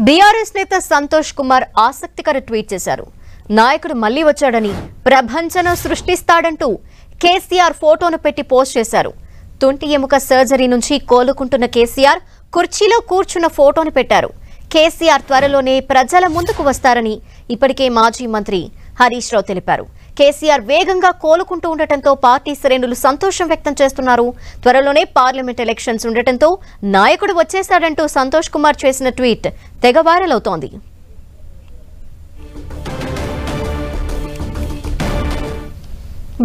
BRS నేత సంతోష్ కుమార్ ఆసక్తికర tweet చేశారు. నాయకుడు మళ్లీ వచ్చాడని, ప్రభంజనం సృష్టిస్తాడంటూ కేసీఆర్ ఫోటోను పెట్టి పోస్ట్ చేశారు. తుంటి ఎముక సర్జరీ నుంచి కోలుకుంటున్న కేసీఆర్ కుర్చీలో కూర్చున్న ఫోటోను పెట్టారు. కేసీఆర్ త్వరలోనే ప్రజల ముందుకు వస్తారని ఇప్పటికే మాజీ మంత్రి హరీష్ రావు తెలిపారు. కేసీఆర్ వేగంగా కోలుకుంటూ ఉండటంతో పార్టీ శ్రేణులు సంతోషం వ్యక్తం చేస్తున్నారు. త్వరలోనే పార్లమెంట్ ఎలక్షన్స్ ఉండటంతో నాయకుడు వచ్చేశాడంటూ సంతోష్ కుమార్ చేసిన ట్వీట్ తెగ వైరల్ అవుతోంది.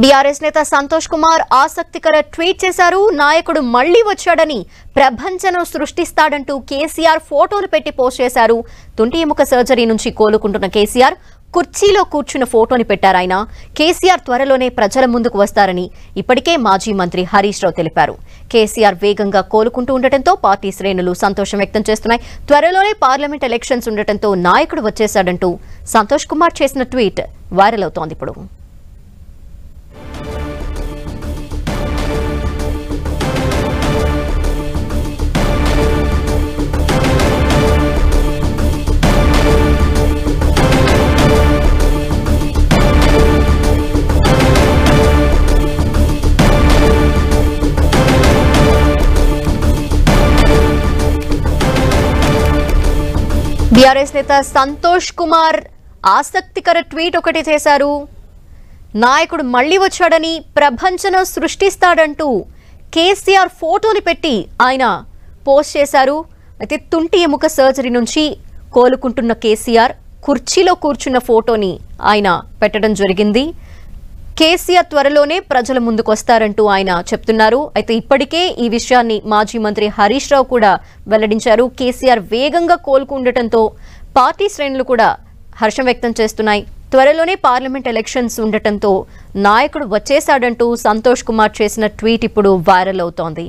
బీఆర్ఎస్ నేత సంతోష్ కుమార్ ఆసక్తికర ట్వీట్ చేశారు. నాయకుడు మళ్లీ వచ్చాడని, ప్రభంజనం సృష్టిస్తాడంటూ కేసీఆర్ ఫోటోను పెట్టి పోస్ట్ చేశారు. తుంటి ఎముక సర్జరీ నుంచి కోలుకుంటున్న కేసీఆర్ కుర్చీలో కూర్చున్న ఫోటోని పెట్టారు. ఆయన కేసీఆర్ త్వరలోనే ప్రజల ముందుకు వస్తారని ఇప్పటికే మాజీ మంత్రి హరీష్ రావు తెలిపారు. కేసీఆర్ వేగంగా కోలుకుంటూ ఉండటంతో పార్టీ శ్రేణులు సంతోషం వ్యక్తం చేస్తున్నాయి. త్వరలోనే పార్లమెంట్ ఎలక్షన్స్ ఉండటంతో నాయకుడు వచ్చేశాడంటూ సంతోష్ కుమార్ చేసిన ట్వీట్ వైరల్ అవుతోంది. ఇప్పుడు బీఆర్ఎస్ నేత సంతోష్ కుమార్ ఆసక్తికర ట్వీట్ ఒకటి చేశారు. నాయకుడు మళ్లీ వచ్చాడని, ప్రభంజనం సృష్టిస్తాడంటూ కేసీఆర్ ఫోటోని పెట్టి ఆయన పోస్ట్ చేశారు. అయితే తుంటి ఎముక సర్జరీ నుంచి కోలుకుంటున్న కేసీఆర్ కుర్చీలో కూర్చున్న ఫోటోని ఆయన పెట్టడం జరిగింది. కేసీఆర్ త్వరలోనే ప్రజల ముందుకు వస్తారంటూ ఆయన చెప్తున్నారు. అయితే ఇప్పటికే ఈ విషయాన్ని మాజీ మంత్రి హరీష్ రావు కూడా వెల్లడించారు. కేసీఆర్ వేగంగా కోలుకుండటంతో పార్టీ శ్రేణులు కూడా హర్షం వ్యక్తం చేస్తున్నాయి. త్వరలోనే పార్లమెంట్ ఎలక్షన్స్ ఉండటంతో నాయకుడు వచ్చేశాడంటూ సంతోష్ కుమార్ చేసిన ట్వీట్ ఇప్పుడు వైరల్ అవుతోంది.